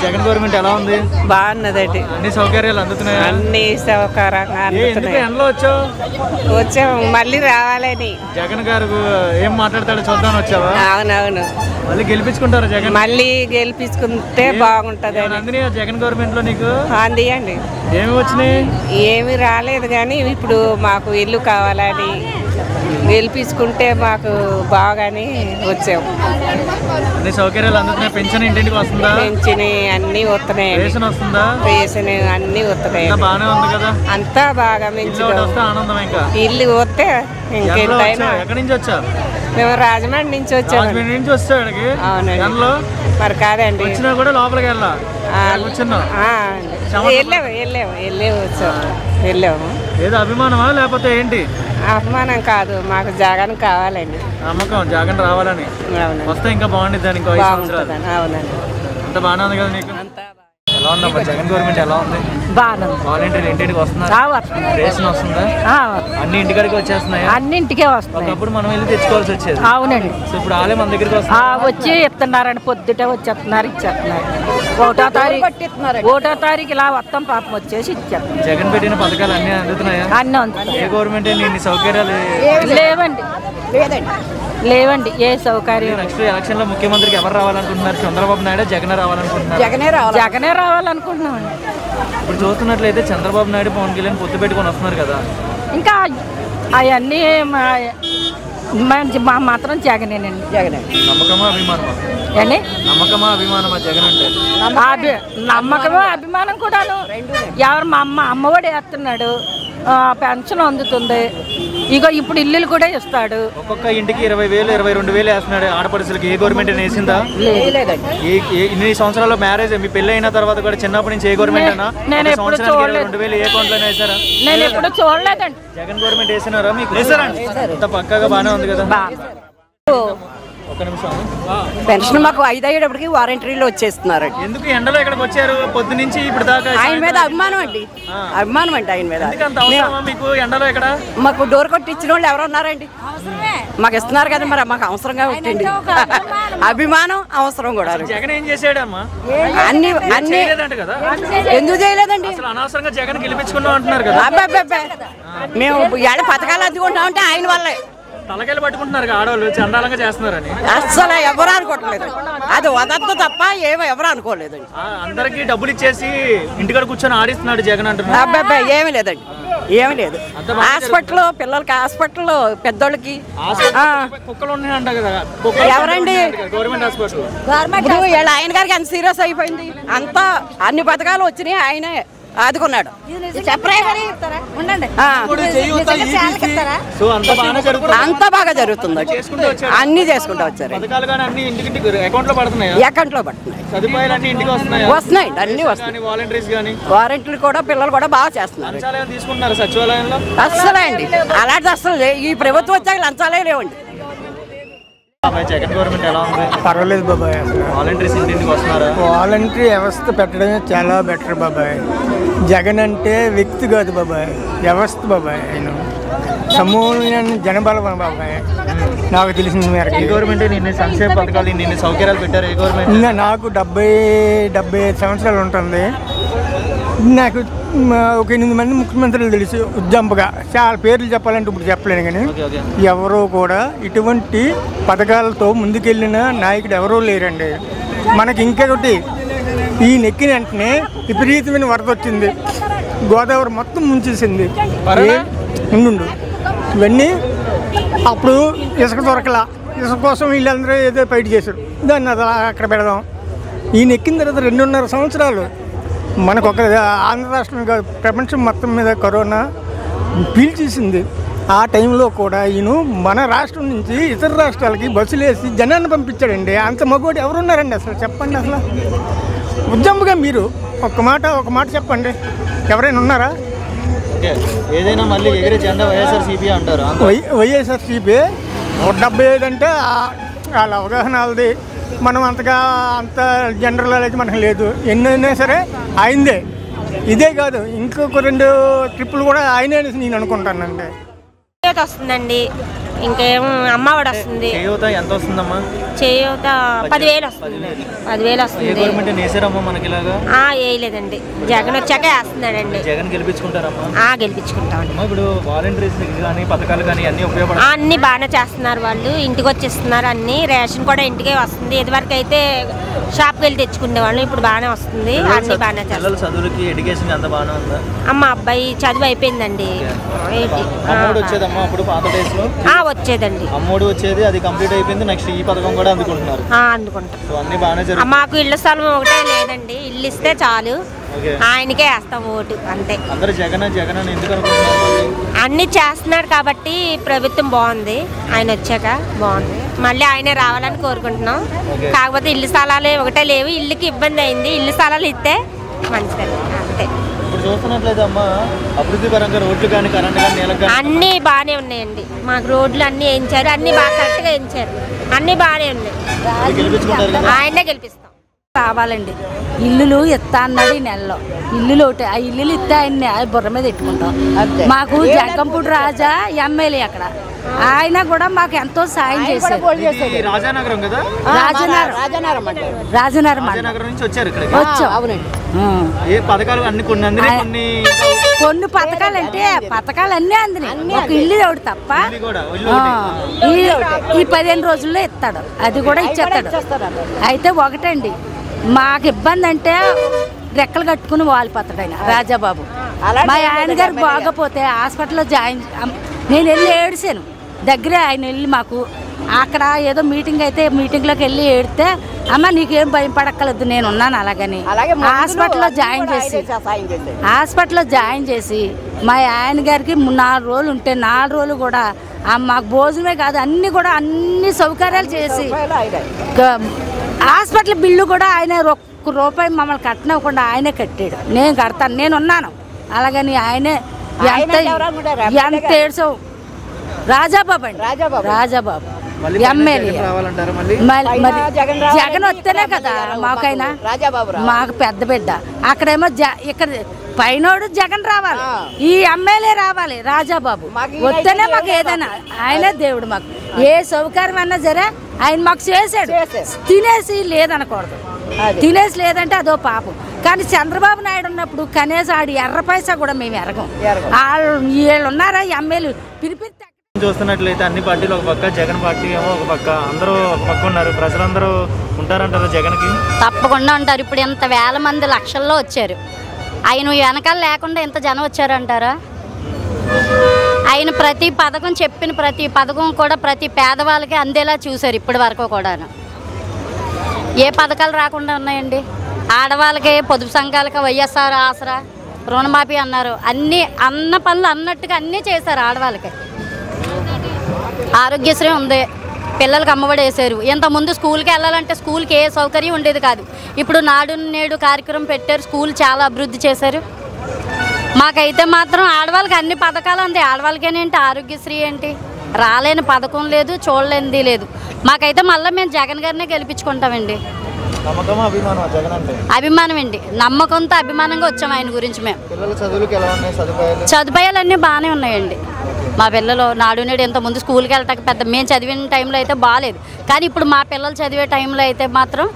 Jagan government ఎలా ఉంది? బాగున్నదండి. అన్ని సౌకర్యాలు అందుతున్నాయి. అన్ని సౌకర్యంగా ఎండలో వచ్చాము మళ్ళీ రావాలని. జగన్ గారు ఏం మాట్లాడతాడో చూద్దాం వచ్చావా? అవునవును. మళ్ళీ గెలిపించుకుంటారా జగన్? మళ్ళీ గెలిపించుకుంటే బాగుంటది. అందినాయా జగన్ గవర్నమెంట్ లో నీకు? అందియండి. ఏమి వచ్చినాయి? ఏమి రాలేదు కానీ ఇప్పుడు మాకు ఇల్లు కావాలని గెలిపించుకుంటే మాకు బాగాని వచ్చాము. అన్ని సౌకర్యాలు అందుతున్నాయి. పెన్షన్ ఇంటింటికి వస్తుందా? పెన్షన్ అన్ని వస్తున్నాయి. రేషన్ వస్తుందా? రేషన్ అన్ని వస్తున్నాయి. బాగానే ఉంది కదా? అంతా బాగా మంచిగా ఆనందం. ఇంకా ఇల్లు వస్తే ఇంకెంతైనా. ఎక్కడి నుంచి వచ్చా? మేము రాజమండ్రి నుంచి వచ్చాము. రాజమండ్రి నుంచి వచ్చాడికి? అవునండి. మరి కాదండి, వచ్చినా కూడా లోపలికి వెళ్ళాము. వెళ్ళాము. ఏదో అభిమానమా లేకపోతే ఏంటి? అభిమానం కాదు, మాకు జగన్ కావాలండి. నమ్మకం జగన్ రావాలని. వస్తే ఇంకా బాగుంటుంది దానికి. అవునండి. అంత బాగానే ఉంది కదా నీకు? ఎలా ఉందమ్మా జగన్ గవర్నమెంట్? ఎలా ఉంది? బాగుంది. వాలంటీర్లు ఇంటికి వస్తున్నారు. రేషన్ వస్తుందా? అన్ని ఇంటికాడికి వచ్చేస్తున్నాయి. అన్నింటికే వస్తుంది. ఒకప్పుడు మనం వెళ్ళి తెచ్చుకోవాల్సి వచ్చేది. అవునండి. సో ఇప్పుడు ఆలే మన దగ్గరికి వచ్చి ఇస్తున్నారండి. పొద్దుటే వచ్చేస్తున్నారు, ఇచ్చేస్తున్నారు. 1వ తారీఖు ఇలా మొత్తం పాపం వచ్చేసి ఇచ్చారు. జగన్ పెట్టిన పథకాలు అన్ని అందుతున్నాయా? అన్నీ అందుతున్నాయి. ఏ గవర్నమెంట్ ఇన్ని సౌకర్యాలు లేవండి. ఏ సౌకర్యం. నెక్స్ట్ ఎలక్షన్ లో ముఖ్యమంత్రికి ఎవరు రావాలనుకుంటున్నారు? చంద్రబాబు నాయుడు జగన్ రావాలనుకుంటున్నారు? జగనే రావాలనుకుంటున్నామండి. ఇప్పుడు చూస్తున్నట్లయితే చంద్రబాబు నాయుడు పవన్ కళ్యాణ్ పొత్తు పెట్టుకొని వస్తున్నారు కదా. ఇంకా అవన్నీ మా మాత్రం జగనేనండి. జగనే. నమ్మకమా అభిమానమా? అండి నమ్మకమా అభిమానమా జగన్ అంటే? నమ్మకమా అభిమానం కూడాను. ఎవరు మా అమ్మఒడి వేస్తున్నాడు, పెన్షన్ అందుతుంది. ఇగో ఇప్పుడు ఇల్లులు కూడా ఇస్తాడు. ఒక్కొక్క ఇంటికి 20,000 22,000 వేస్తున్నాడు ఆడపడుచులకి. ఏ గవర్నమెంట్ వేసిందా? ఇన్ని సంవత్సరాల్లో మ్యారేజ్ మీ పెళ్లి అయిన తర్వాత కూడా చిన్నప్పటి నుంచి ఏ గవర్నమెంట్ అయినా 2,000 ఏ అకౌంట్ లోనే వేసారా? నేను ఎప్పుడు చూడలేదండి. జగన్ గవర్నమెంట్ వేసినారా మీకు? అంత పక్కగా బాగానే ఉంది కదా. ఒక నిమిషం. పెన్షన్ మాకు 5 అయ్యేటప్పటికి వారంటీలో వచ్చేస్తున్నారు. ఎందుకు ఎండలో ఇక్కడికి వచ్చారు పొద్దు నుంచి ఇప్పుడు దాకా? ఆయన మీద అభిమానం అండి. అభిమానం అండి ఆయన మీద. మీకు ఎండలో ఇక్కడ మాకు డోర్ కొట్టి ఇచ్చిన వాళ్ళు ఎవరు ఉన్నారండి? మాకు ఇస్తున్నారు కదా, మరి మాకు అవసరంగా వచ్చింది. అభిమానం అవసరం కూడా. జగన్ ఏం చేసాడమ్మా? అన్ని కదా. ఎందుకు చేయలేదండి? అనవసరంగా జగన్ గెలిపించుకున్నాం అంటున్నారు కదా. అబ్బాయి మేము ఏడ పథకాలు అందుకుంటాం అంటే ఆయన వల్లే. తలకాయలు పట్టుకుంటున్నారు ఆడవాళ్ళు, చండాలంగా చేస్తున్నారని. అస్సలు ఎవరు అనుకోవట్లేదు. అది వదద్దు తప్ప ఎవరు అనుకోలేదండి. అందరికి డబ్బులు ఇచ్చేసి ఇంటికాడ కూర్చొని ఆడిస్తున్నాడు జగన్ అంటున్నారు. అబ్బాయి ఏమీ లేదండి, ఏమీ లేదు. హాస్పిటల్ పిల్లలకి, హాస్పిటల్ పెద్దోళ్ళకి కుక్కలు ఉన్నాయంట కదా. ఎవరండి? Government hospital. ఇప్పుడు ఆయన గారికి ఎంత సీరియస్ అయిపోయింది. అంతా అన్ని పథకాలు వచ్చినాయి, ఆయనే ఆదుకున్నాడు. అంతా బాగా జరుగుతుంది. అన్ని చేసుకుంటూ వచ్చారు. అకౌంట్ లో పడుతున్నాయి. వస్తున్నాయి, అన్ని వస్తున్నాయి. వారంటీలు కూడా పిల్లలు కూడా బాగా చేస్తున్నారు. అస్సలే అండి అలాంటి అస్సలు ఈ ప్రభుత్వం వచ్చాక లంచాలే లేవండి. జగన్ గవర్నమెంట్ ఎలా ఉంది? పర్వాలేదు బాబాయ్. వాలంటీర్స్ ఇంటికి వస్తున్నారా? వాలంటీర్ వ్యవస్థ పెట్టడమే చాలా బెటర్ బాబాయ్. జగన్ అంటే వ్యక్తి కాదు బాబాయ్, వ్యవస్థ బాబాయ్. ఆయన సమూహాన్ని జనబలం బాబాయ్. నాకు తెలిసిన మేరకు ఈ గవర్నమెంట్ నిన్న సంక్షేమ పథకాలు నిన్న సౌకర్యాలు పెట్టారు. ఏ గవర్నమెంట్? నాకు 70 సంవత్సరాలు ఉంటుంది. నాకు ఒక 8 మంది ముఖ్యమంత్రులు తెలుసు ఉజ్జంపుగా. చాలా పేర్లు చెప్పాలంటే ఇప్పుడు చెప్పలేను, కానీ ఎవరో కూడా ఇటువంటి పథకాలతో ముందుకెళ్ళిన నాయకుడు ఎవరూ లేరండి. మనకి ఇంకొకటి, ఈ నెక్కిన వెంటనే విపరీతమైన వరద వచ్చింది, గోదావరి మొత్తం ముంచేసింది. ఉండు ఇవన్నీ అప్పుడు ఇసుక దొరకలా. ఇసుక కోసం వీళ్ళందరూ ఏదో ఫైట్ చేశారు, దాన్ని అలా అక్కడ పెడదాం. ఈ నెక్కిన తర్వాత 2.5 సంవత్సరాలు మనకు ఒక ఆంధ్ర రాష్ట్రం కాదు, ప్రపంచం మొత్తం మీద కరోనా పీల్చేసింది. ఆ టైంలో కూడా ఈయన మన రాష్ట్రం నుంచి ఇతర రాష్ట్రాలకి బస్సులు వేసి జనాన్ని పంపించాడండి. అంత మగోడు ఎవరున్నారండి అసలు? చెప్పండి. అసలు ఉజ్జంపుగా మీరు ఒక మాట చెప్పండి, ఎవరైనా ఉన్నారా? ఏదైనా మళ్ళీ ఎగిరే జెండా వైఎస్ఆర్సీపీ అంటారు. వైఎస్ఆర్సీపీ 175 అంటే వాళ్ళ అవగాహన వాళ్ళది. మనం అంత జనరల్ అయితే మనకు లేదు. ఎన్నైనా సరే ఆయనదే. ఇదే కాదు, ఇంకొక 2 ట్రిప్పులు కూడా ఆయనే నేను అనుకుంటానండి. వస్తుందండి. ఇంకేం అమ్మఒడి వస్తుంది. చేయూత ఎంత వస్తుందమ్మా? చేయూత 10,000 వస్తుంది. 10,000 వస్తుంది. ఏ గవర్నమెంట్ వేసారమ్మా మనకి ఇలాగా? వేయలేదండి, జగన్ వచ్చాక వేస్తున్నాడండి. జగన్ గెలిపించుకుంటారమ్మా? గెలిపించుకుంటామండి. ఇప్పుడు వాలంటీర్స్ కానీ పథకాలు కానీ అన్ని ఉపయోగపడతాయి? అన్ని బాగానే చేస్తున్నారు, వాళ్ళు ఇంటికి వచ్చేస్తున్నారు. అన్ని రేషన్ కూడా ఇంటికే వస్తుంది. ఇదివరకు అయితే షాప్కి వెళ్ళి తెచ్చుకునేవాళ్ళు, ఇప్పుడు బాగానే వస్తుంది. అన్ని బాగానే చేస్తారు. చదువులకి ఎడ్యుకేషన్ అంత బాగానే ఉందా? అబ్బాయి చదువు అయిపోయిందండి. అమ్మఒడి వచ్చేదమ్మా అప్పుడు పాత డేస్ లో? వచ్చేదండి, అమ్మఒడి వచ్చేది, అది కంప్లీట్ అయిపోయింది. నెక్స్ట్ ఈ పథకం కూడా అందుకుంటున్నారు. అందుకుంటాం. అన్ని బాగానే జరుగుతుంది. మాకు ఇళ్ల స్థలం ఒకటే లేదండి, ఇల్లు ఇస్తే చాలు, ఆయనకే వేస్తాం ఓటు అంతే. అందరూ జగన్ జగన్ అని ఎందుకు అనుకుంటున్నారు? అన్ని చేస్తున్నాడు కాబట్టి ప్రభుత్వం బాగుంది, ఆయన వచ్చాక బాగుంది. మళ్ళీ ఆయనే రావాలని కోరుకుంటున్నాం. కాకపోతే ఇల్లు స్థలాలు ఒకటే లేవు, ఇల్లుకి ఇబ్బంది అయింది. ఇల్లు స్థలాలు ఇస్తే మంచిది అంతే. ఇప్పుడు చూస్తున్నట్లయితే అమ్మా అభివృద్ధి పరంగా రోడ్లు కానీ కరెంట్ కానీ నీళ్ళకి కానీ అన్నీ బాగానే ఉన్నాయండి. మాకు రోడ్లు అన్నీ వేయించారు, అన్నీ బాగా కరెక్ట్గా వేయించారు, అన్నీ బాగానే ఉన్నాయి. ఆయనే గెలిపిస్తాం. రావాలండి, ఇల్లులు ఇస్తా అన్నాడు ఈ నెలలో. ఇల్లులు ఒకటి, ఆ ఇల్లులు ఇస్తే ఆయన బుర్ర మీద పెట్టుకుంటాం. మాకు జగంపూడి రాజా ఎమ్మెల్యే అక్కడ, ఆయన కూడా మాకు ఎంతో సాయం చేశారు. రాజానగరం కదా? రాజనగరం నుంచి వచ్చారు ఇక్కడ. అవునండి. ఏ పథకాలు అన్ని కొన్ని పథకాలు అంటే పథకాలు అన్నీ అందినాయి, ఒక ఇల్లు ఒకటి తప్ప. ఈ 15 రోజుల్లో ఇస్తాడు, అది కూడా ఇచ్చేస్తాడు. అయితే ఒకటండి, మాకు ఇబ్బంది అంటే రెక్కలు కట్టుకుని వాలిపోతాడు ఆయన రాజాబాబు. మా ఆయన గారు బాగపోతే హాస్పిటల్లో జాయిన్, నేను వెళ్ళి ఏడిసాను దగ్గరే. ఆయన వెళ్ళి మాకు అక్కడ ఏదో మీటింగ్ అయితే మీటింగ్లోకి వెళ్ళి ఏడితే, అమ్మ నీకేం భయం పడక్కలేదు, నేను ఉన్నాను అలాగని హాస్పిటల్లో జాయిన్ చేసి మా ఆయన గారికి 4 రోజులు ఉంటే 4 రోజులు కూడా మాకు భోజనమే కాదు అన్ని కూడా అన్ని సౌకర్యాలు చేసి, హాస్పిటల్ బిల్లు కూడా ఆయన ₹1 మమ్మల్ని కట్టనివ్వకుండా ఆయనే కట్టాడు. నేను కడతాను, నేను ఉన్నాను అలాగని ఆయనే. ఎంత ఏడ్చావు రాజాబాబు అండి, రాజాబాబు ఎమ్మెల్యే. జగన్ వస్తేనే కదా మాకైనా, మాకు పెద్ద బిడ్డ. అక్కడేమో ఇక్కడ పైనోడు జగన్ రావాలి, ఈ ఎమ్మెల్యే రావాలి రాజాబాబు వస్తేనే మాకు ఏదైనా. ఆయనే దేవుడు, మాకు ఏ సౌకర్యం అన్నా సరే ఆయన మాకు చేశాడు. తినేసి లేదనకూడదు, తినేసి లేదంటే అదో పాపం. కానీ చంద్రబాబు నాయుడు ఉన్నప్పుడు కనీసం ఆడి ఎర్ర పైసా కూడా మేము ఎరగం. వీళ్ళు ఉన్నారా ఎమ్మెల్యే పిలిపిస్తే. చూస్తున్నట్లయితే అన్ని పార్టీలు ఒక పక్క, జగన్ పార్టీ ఏమో ఒక పక్క, అందరూ ఒక పక్క ఉన్నారు. ప్రజలందరూ ఉంటారంటారు జగన్కి? తప్పకుండా ఉంటారు. ఇప్పుడు ఇంత వేల మంది లక్షల్లో వచ్చారు, ఆయన వెనకాల లేకుండా ఎంత జనం వచ్చారంటారా? ఆయన ప్రతి పథకం చెప్పిన ప్రతి పథకం కూడా ప్రతి పేదవాళ్ళకి అందేలా చూశారు ఇప్పటి వరకు కూడా. ఏ పథకాలు రాకుండా ఉన్నాయండి? ఆడవాళ్ళకి పొదుపు సంఘాలకి వైఎస్ఆర్ ఆసరా, రుణమాఫీ అన్నారు, అన్నీ అన్న పనులు అన్నట్టుగా అన్నీ చేశారు ఆడవాళ్ళకి. ఆరోగ్యశ్రీ ఉంది, పిల్లలకి అమ్మఒడి వేశారు. ఇంతకుముందు స్కూల్కి వెళ్ళాలంటే స్కూల్కి ఏ సౌకర్యం ఉండేది కాదు. ఇప్పుడు నాడు నేడు కార్యక్రమం పెట్టారు, స్కూల్ చాలా అభివృద్ధి చేశారు. మాకైతే మాత్రం ఆడవాళ్ళకి అన్ని పథకాలు అంది. ఆడవాళ్ళకేనేంటి ఆరోగ్యశ్రీ ఏంటి, రాలేని పథకం లేదు, చూడలేనిది లేదు. మాకైతే మళ్ళీ మేము జగన్ గారినే గెలిపించుకుంటామండి. అభిమానం అండి, నమ్మకంతో అభిమానంగా వచ్చాము ఆయన గురించి. మేము సదుపాయాలన్నీ బాగానే ఉన్నాయండి. మా పిల్లలు నాడు నేడు ఇంతకుముందు స్కూల్కి వెళ్ళటానికి పెద్ద మేము చదివిన టైంలో అయితే బాగాలేదు, కానీ ఇప్పుడు మా పిల్లలు చదివే టైంలో అయితే మాత్రం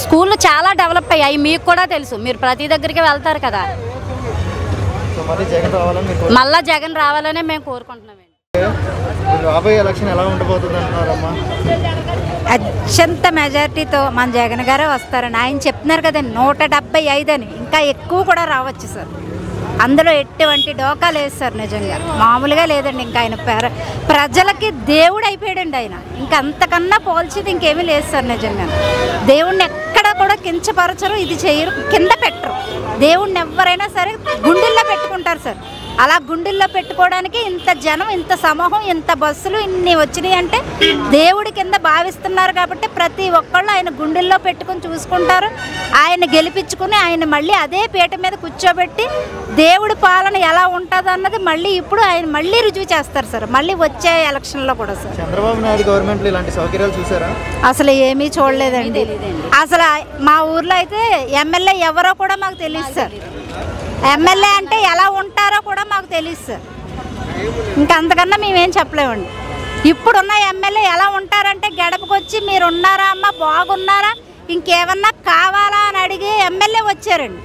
స్కూళ్ళు చాలా డెవలప్ అయ్యాయి. మీకు కూడా తెలుసు, మీరు ప్రతి దగ్గరికి వెళ్తారు కదా. మళ్ళా జగన్ రావాలనే మేము కోరుకుంటున్నామండి. అత్యంత మెజారిటీతో మన జగన్ గారే వస్తారని ఆయన చెప్తున్నారు కదండి. 175 అని, ఇంకా ఎక్కువ కూడా రావచ్చు సార్. అందులో ఎటువంటి డోకా లేదు సార్, నిజంగా మామూలుగా లేదండి. ఇంకా ఆయన ప్రజలకి దేవుడు అయిపోయాడండి ఆయన. ఇంకా అంతకన్నా పోల్చేది ఇంకేమీ లేదు సార్. నిజంగా దేవుణ్ణి ఎక్కడ కూడా కించపరచరు, ఇది చేయరు, కింద పెట్టరు. దేవుణ్ణి ఎవరైనా సరే గుండెల్లో పెట్టుకుంటారు సార్. అలా గుండెల్లో పెట్టుకోవడానికి ఇంత జనం, ఇంత సమూహం, ఇంత బస్సులు ఇన్ని వచ్చినాయి అంటే దేవుడి కింద భావిస్తున్నారు కాబట్టి ప్రతి ఒక్కళ్ళు ఆయన గుండెల్లో పెట్టుకుని చూసుకుంటారు. ఆయన గెలిపించుకుని ఆయన మళ్ళీ అదే పీట మీద కూర్చోబెట్టి దేవుడి పాలన ఎలా ఉంటుంది అన్నది మళ్ళీ ఇప్పుడు ఆయన మళ్ళీ రుజువు చేస్తారు సార్, మళ్ళీ వచ్చే ఎలక్షన్లో కూడా సార్. చంద్రబాబు నాయుడు గవర్నమెంట్లో ఇలాంటి సౌకర్యాలు చూసారా? అసలు ఏమీ చూడలేదండి. అసలు మా ఊర్లో అయితే ఎమ్మెల్యే ఎవరో కూడా మాకు తెలియదు సార్. ఎమ్మెల్యే అంటే ఎలా ఉంటారో కూడా మాకు తెలియదు సార్. ఇంకా అంతకన్నా మేమేం చెప్పలేమండి. ఇప్పుడున్న ఎమ్మెల్యే ఎలా ఉంటారంటే గడపకు వచ్చి మీరు ఉన్నారా అమ్మ, బాగున్నారా, ఇంకేమన్నా కావాలా అని అడిగి ఎమ్మెల్యే వచ్చారండి.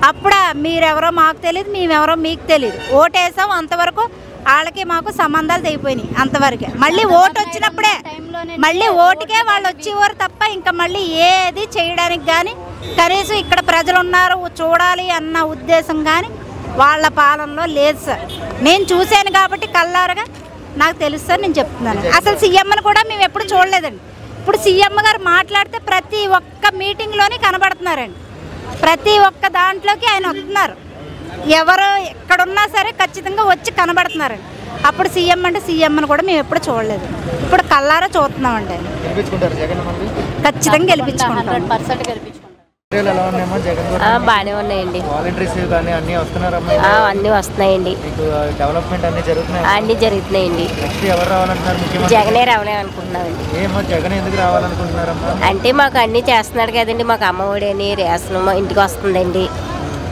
అప్పుడు మీరెవరో మాకు తెలియదు, మేమెవరో మీకు తెలియదు, ఓటేసాం, అంతవరకు వాళ్ళకి మాకు సంబంధాలు తెగిపోయినాయి అంతవరకే. మళ్ళీ ఓటు వచ్చినప్పుడే మళ్ళీ ఓటుకే వాళ్ళు వచ్చేవారు తప్ప ఇంకా మళ్ళీ ఏది చేయడానికి కానీ కనీసం ఇక్కడ ప్రజలు ఉన్నారు చూడాలి అన్న ఉద్దేశం కానీ వాళ్ళ పాలనలో లేదు సార్. నేను చూశాను కాబట్టి కల్లారగా నాకు తెలుసు సార్, నేను చెప్తున్నాను. అసలు సీఎంని కూడా మేము ఎప్పుడు చూడలేదండి. ఇప్పుడు సీఎం గారు మాట్లాడితే ప్రతి ఒక్క మీటింగ్లోనే కనబడుతున్నారండి, ప్రతి ఒక్క దాంట్లోకి ఆయన వస్తున్నారు. ఎవరు ఎక్కడున్నా సరే ఖచ్చితంగా వచ్చి కనబడుతున్నారండి. అప్పుడు సీఎం అంటే సీఎంని కూడా మేము ఎప్పుడు చూడలేదు, ఇప్పుడు కల్లారా చూస్తున్నామండి. ఖచ్చితంగా గెలిపించుకుంటాం. బాగానే ఉన్నాయండి, అన్నీ వస్తున్నాయండి, అన్నీ జరుగుతున్నాయండి. జగనే రావాలని అనుకుంటున్నామండి. అంటే మాకు అన్నీ చేస్తున్నాడు కదండి, మాకు అమ్మఒడి అని రేషన్ మా ఇంటికి వస్తుందండి,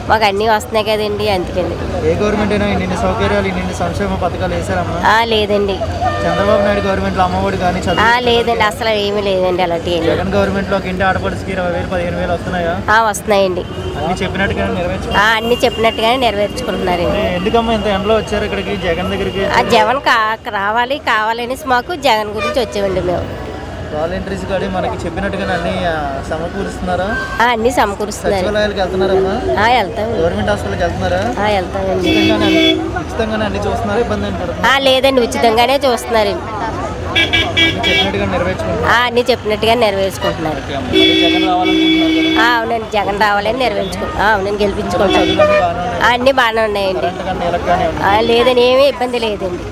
మాకు అన్నీ వస్తున్నాయి కదండి, అందుకని. ఏ గవర్నమెంట్ అయినా ఇన్ని సౌకర్యాలు ఇన్ని సంక్షేమ పథకాలు వేసారమ్మా? లేదండి. చంద్రబాబు నాయుడు గవర్నమెంట్ లో అమ్మఒడి కానీ లేదండి, అసలు ఏమీ లేదండి అలాంటి. జగన్ గవర్నమెంట్ లో ఇంటి ఆడపడికి 20,000 15,000 వస్తున్నాయా? వస్తున్నాయండి, అన్ని చెప్పినట్టుగానే నెరవేర్చుకుంటున్నారండి. ఎందుకమ్మా ఇంత ఎండలో వచ్చారు ఇక్కడికి జగన్ దగ్గరికి? జగన్ కావాలని మాకు జగన్ గురించి వచ్చామండి మేము. వాలంటీర్స్ కానీ మనకి చెప్పినట్టుగా అన్ని సమకూరుస్తున్నారా? అన్ని సమకూరుస్తున్నారు. సచివాలయాలకు వెళ్తున్నారమ్మా? వెళ్తాం. గవర్నమెంట్ హాస్పిటల్కి వెళ్తున్నారా? వెళ్తామండి. ఉచితంగానే అన్ని చూస్తున్నారా, ఇబ్బంది పడుతున్నారా? లేదండి, ఉచితంగానే చూస్తున్నారండి, చెప్పినట్టుగా నెరవేర్చుకుంటున్నారు. అన్ని చెప్పినట్టుగా నెరవేర్చుకుంటున్నారు. అవునండి, జగన్ రావాలని అవునండి, గెలిపించుకుంటాం. అన్ని బాగానే ఉన్నాయండి, లేదని ఏమీ ఇబ్బంది లేదండి.